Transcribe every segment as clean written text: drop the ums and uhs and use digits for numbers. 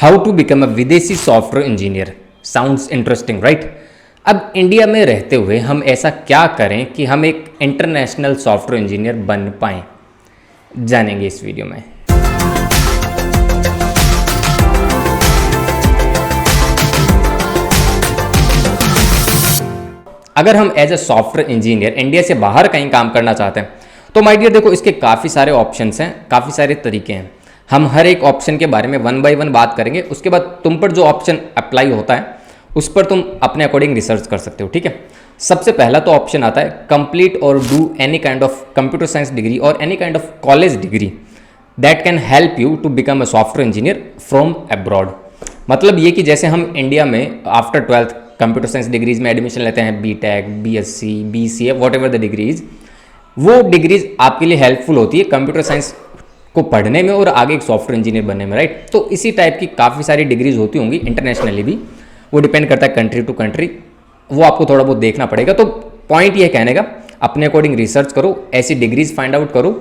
How to become अ विदेशी software engineer. Sounds interesting right. अब India में रहते हुए हम ऐसा क्या करें कि हम एक इंटरनेशनल सॉफ्टवेयर इंजीनियर बन पाएं, जानेंगे इस वीडियो में। अगर हम as a software engineer India से बाहर कहीं काम करना चाहते हैं तो माय डियर देखो, इसके काफ़ी सारे ऑप्शंस हैं, काफ़ी सारे तरीके हैं। हम हर एक ऑप्शन के बारे में वन बाय वन बात करेंगे। उसके बाद तुम पर जो ऑप्शन अप्लाई होता है उस पर तुम अपने अकॉर्डिंग रिसर्च कर सकते हो, ठीक है। सबसे पहला तो ऑप्शन आता है कंप्लीट और do any kind of computer science degree और any kind of college degree that can help you to become a software engineer from abroad. मतलब ये कि जैसे हम इंडिया में after 12th computer science degrees में एडमिशन लेते हैं, BTech, BSc, BCA, whatever the degrees, वो डिग्रीज आपके लिए हेल्पफुल होती है कंप्यूटर साइंस को पढ़ने में और आगे एक सॉफ्टवेयर इंजीनियर बनने में, राइट। तो इसी टाइप की काफ़ी सारी डिग्रीज होती होंगी इंटरनेशनली भी, वो डिपेंड करता है कंट्री टू कंट्री, वो आपको थोड़ा बहुत देखना पड़ेगा। तो पॉइंट ये कहने का, अपने अकॉर्डिंग रिसर्च करो, ऐसी डिग्रीज फाइंड आउट करो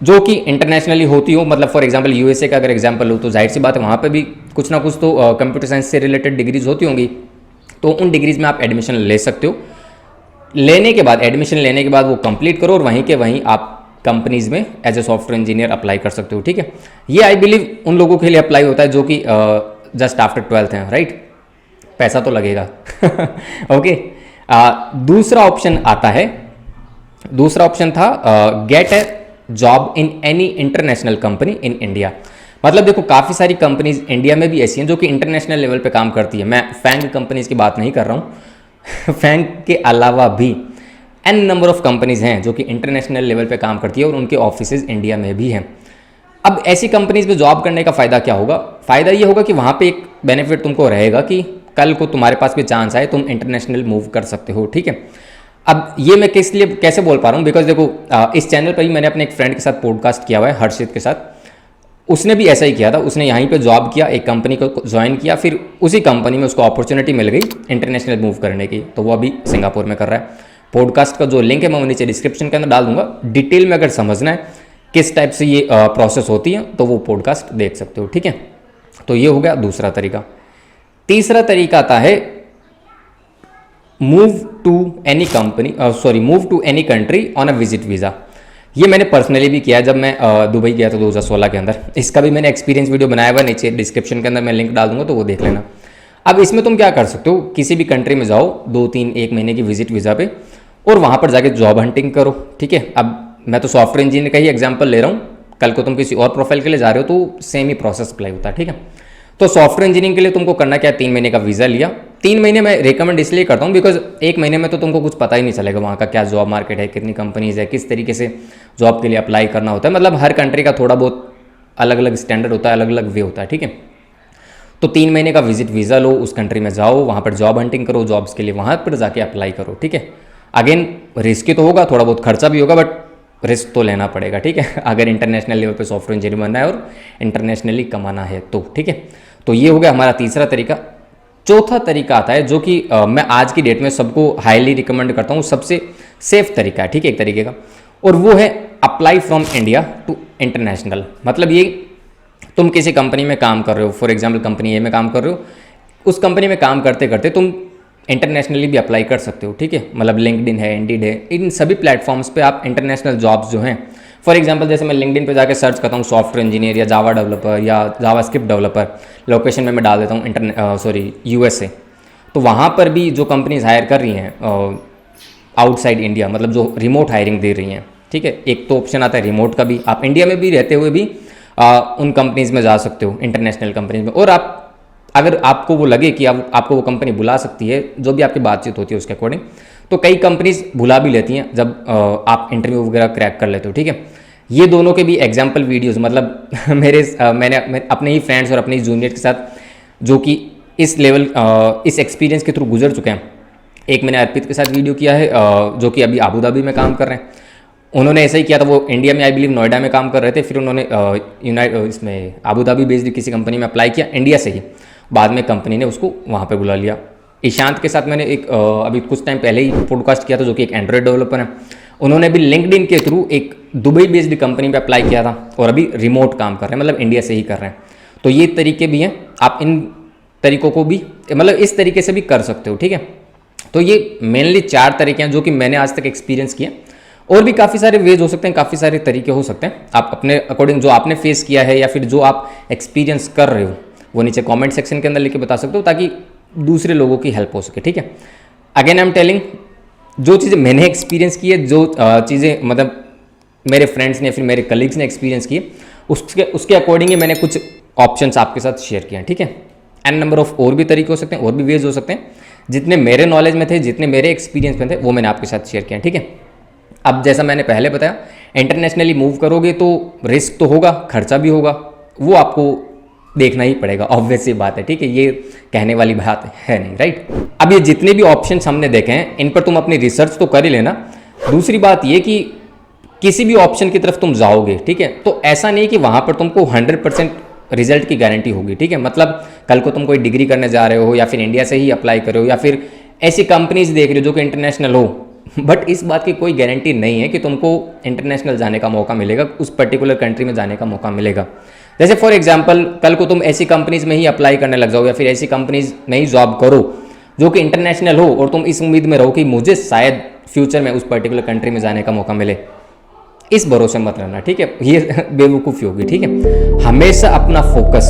जो कि इंटरनेशनली होती हो। मतलब फॉर एग्जांपल यूएसए का अगर एग्जांपल हो तो जाहिर सी बात है वहाँ पे भी कुछ ना कुछ तो कंप्यूटर साइंस से रिलेटेड डिग्रीज होती होंगी, तो उन डिग्रीज में आप एडमिशन ले सकते हो। लेने के बाद, एडमिशन लेने के बाद वो कंप्लीट करो और वहीं के वहीं आप कंपनीज में as a software engineer apply कर सकते हो, ठीक है। ये आई बिलीव उन लोगों के लिए अप्लाई होता है जो कि जस्ट आफ्टर 12th हैं, राइट। पैसा तो लगेगा ओके। दूसरा ऑप्शन आता है, दूसरा ऑप्शन था gate A job in any international company in India. मतलब देखो, काफ़ी सारी कंपनीज इंडिया में भी ऐसी हैं जो कि इंटरनेशनल लेवल पे काम करती है। मैं फैंग कंपनीज की बात नहीं कर रहा हूँ फैंग के अलावा भी एन नंबर ऑफ कंपनीज हैं जो कि इंटरनेशनल लेवल पे काम करती है और उनके ऑफिसेज इंडिया में भी हैं। अब ऐसी कंपनीज में जॉब करने का फ़ायदा क्या होगा? फ़ायदा ये होगा कि वहाँ पे एक बेनिफिट तुमको रहेगा कि कल को तुम्हारे पास भी चांस आए, तुम इंटरनेशनल मूव कर सकते हो, ठीक है। अब ये मैं किस लिए कैसे बोल पा रहा हूँ? बिकॉज देखो, इस चैनल पर ही मैंने अपने एक फ्रेंड के साथ पॉडकास्ट किया हुआ है, हर्षित के साथ। उसने भी ऐसा ही किया था, उसने यहीं पे जॉब किया, एक कंपनी को ज्वाइन किया, फिर उसी कंपनी में उसको अपॉर्चुनिटी मिल गई इंटरनेशनल मूव करने की, तो वो अभी सिंगापुर में कर रहा है। पॉडकास्ट का जो लिंक है मैं वो नीचे डिस्क्रिप्शन के अंदर डाल दूंगा। डिटेल में अगर समझना है किस टाइप से ये प्रोसेस होती है तो वो पॉडकास्ट देख सकते हो, ठीक है। तो ये हो गया दूसरा तरीका। तीसरा तरीका आता है move to any company, move to any country on a visit visa. ये मैंने पर्सनली भी किया है जब मैं दुबई गया था 2016 के अंदर। इसका भी मैंने एक्सपीरियंस वीडियो बनाया हुआ है, नीचे डिस्क्रिप्शन के अंदर मैं लिंक डाल दूंगा तो वो देख लेना। अब इसमें तुम क्या कर सकते हो, किसी भी कंट्री में जाओ 2-3-1 महीने की विजिट वीज़ा पे और वहाँ पर जाके जॉब हंटिंग करो, ठीक है। अब मैं तो सॉफ्टवेयर इंजीनियर का ही एग्जाम्पल ले रहा हूँ, कल को तुम किसी और प्रोफाइल के लिए जा रहे हो तो सेम ही प्रोसेस अप्लाई होता है, ठीक है। तो सॉफ्टवेयर इंजीनियरिंग के लिए तुमको करना क्या है, 3 महीने का वीज़ा लिया। 3 महीने मैं रिकमेंड इसलिए करता हूँ बिकॉज 1 महीने में तो तुमको कुछ पता ही नहीं चलेगा वहाँ का क्या जॉब मार्केट है, कितनी कंपनीज है, किस तरीके से जॉब के लिए अप्लाई करना होता है। मतलब हर कंट्री का थोड़ा बहुत अलग अलग स्टैंडर्ड होता है, अलग अलग वे होता है, ठीक है। तो 3 महीने का विजिट वीज़ा लो, उस कंट्री में जाओ, वहाँ पर जॉब हंटिंग करो, जॉब्स के लिए वहाँ पर जाके अप्लाई करो, ठीक है। अगेन रिस्की तो होगा, थोड़ा बहुत खर्चा भी होगा, बट रिस्क तो लेना पड़ेगा, ठीक है, अगर इंटरनेशनल लेवल पे सॉफ्टवेयर इंजीनियर बनना है और इंटरनेशनली कमाना है तो, ठीक है। तो ये हो गया हमारा तीसरा तरीका। चौथा तरीका आता है जो कि मैं आज की डेट में सबको हाईली रिकमेंड करता हूँ, सबसे सेफ तरीका है, ठीक है, एक तरीके का, और वो है apply from India to international. मतलब ये, तुम किसी कंपनी में काम कर रहे हो, फॉर एग्जाम्पल कंपनी ए में काम कर रहे हो, उस कंपनी में काम करते करते तुम इंटरनेशनली भी अप्लाई कर सकते हो, ठीक है। मतलब लिंक्डइन है, इंडीड है, इन सभी प्लेटफॉर्म्स पे आप इंटरनेशनल जॉब्स जो हैं, फॉर एग्जांपल जैसे मैं लिंक्डइन पे जाके सर्च करता हूँ सॉफ्टवेयर इंजीनियर या जावा डेवलपर या जावास्क्रिप्ट डेवलपर, लोकेशन में मैं डाल देता हूँ यूएसए, तो वहाँ पर भी जो कंपनीज हायर कर रही हैं आउटसाइड इंडिया, मतलब जो रिमोट हायरिंग दे रही हैं, ठीक है। एक तो ऑप्शन आता है रिमोट का भी, आप इंडिया में भी रहते हुए भी उन कंपनीज में जा सकते हो, इंटरनेशनल कंपनीज में। और आप अगर आपको वो लगे कि आपको वो कंपनी बुला सकती है, जो भी आपकी बातचीत होती है उसके अकॉर्डिंग, तो कई कंपनीज बुला भी लेती हैं जब आप इंटरव्यू वगैरह क्रैक कर लेते हो, ठीक है। ये दोनों के भी एग्जाम्पल वीडियोज़, मतलब मैंने अपने ही फ्रेंड्स और अपने ही जूनियर के साथ जो कि इस लेवल इस एक्सपीरियंस के थ्रू गुजर चुके हैं। एक मैंने अर्पित के साथ वीडियो किया है जो कि अभी अबू धाबी में काम कर रहे हैं, उन्होंने ऐसा ही किया था। वो इंडिया में आई बिलीव नोएडा में काम कर रहे थे, फिर उन्होंने इसमें अबू धाबी बेस्ड किसी कंपनी में अप्लाई किया इंडिया से ही, बाद में कंपनी ने उसको वहाँ पे बुला लिया। ईशांत के साथ मैंने एक अभी कुछ टाइम पहले ही पॉडकास्ट किया था, जो कि एक एंड्रॉयड डेवलपर है, उन्होंने भी लिंक्डइन के थ्रू एक दुबई बेस्ड कंपनी पे अप्लाई किया था और अभी रिमोट काम कर रहे हैं, मतलब इंडिया से ही कर रहे हैं। तो ये तरीके भी हैं, आप इन तरीकों को भी मतलब इस तरीके से भी कर सकते हो, ठीक है। तो ये मेनली 4 तरीके हैं जो कि मैंने आज तक एक्सपीरियंस किए। और भी काफ़ी सारे वेज हो सकते हैं, काफ़ी सारे तरीके हो सकते हैं, आप अपने अकॉर्डिंग जो आपने फेस किया है या फिर जो आप एक्सपीरियंस कर रहे हो वो नीचे कमेंट सेक्शन के अंदर लिख के बता सकते हो, ताकि दूसरे लोगों की हेल्प हो सके, ठीक है। अगेन आई एम टेलिंग, जो चीज़ें मैंने एक्सपीरियंस की है, जो चीज़ें मतलब मेरे फ्रेंड्स ने फिर मेरे कलीग्स ने एक्सपीरियंस किए, उसके अकॉर्डिंग ही मैंने कुछ ऑप्शंस आपके साथ शेयर किए हैं, ठीक है। एन नंबर ऑफ और भी तरीके हो सकते हैं, और भी वेज हो सकते हैं, जितने मेरे नॉलेज में थे, जितने मेरे एक्सपीरियंस में थे, वो मैंने आपके साथ शेयर किया है, ठीक है। अब जैसा मैंने पहले बताया, इंटरनेशनली मूव करोगे तो रिस्क तो होगा, खर्चा भी होगा, वो आपको देखना ही पड़ेगा, ऑब्वियस सी बात है, ठीक है। ये कहने वाली बात है नहीं, राइट। अब ये जितने भी ऑप्शंस हमने देखे हैं, इन पर तुम अपनी रिसर्च तो कर ही लेना। दूसरी बात ये कि किसी भी ऑप्शन की तरफ तुम जाओगे, ठीक है, तो ऐसा नहीं कि वहाँ पर तुमको 100% रिजल्ट की गारंटी होगी, ठीक है। मतलब कल को तुम कोई डिग्री करने जा रहे हो या फिर इंडिया से ही अप्लाई कर रहे हो या फिर ऐसी कंपनीज देख रहे हो जो कि इंटरनेशनल हो, बट इस बात की कोई गारंटी नहीं है कि तुमको इंटरनेशनल जाने का मौका मिलेगा, उस पर्टिकुलर कंट्री में जाने का मौका मिलेगा। जैसे फॉर एग्जांपल कल को तुम ऐसी कंपनीज में ही अप्लाई करने लग जाओ या फिर ऐसी कंपनीज में ही जॉब करो जो कि इंटरनेशनल हो, और तुम इस उम्मीद में रहो कि मुझे शायद फ्यूचर में उस पर्टिकुलर कंट्री में जाने का मौका मिले, इस भरोसे मत रहना, ठीक है। ये बेवकूफ़ी होगी, ठीक है। हमेशा अपना focus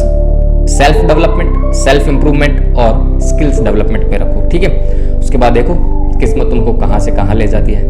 self development, self improvement और स्किल्स डेवलपमेंट पे रखो, ठीक है। उसके बाद देखो किस्मत तुमको कहाँ से कहाँ ले जाती है।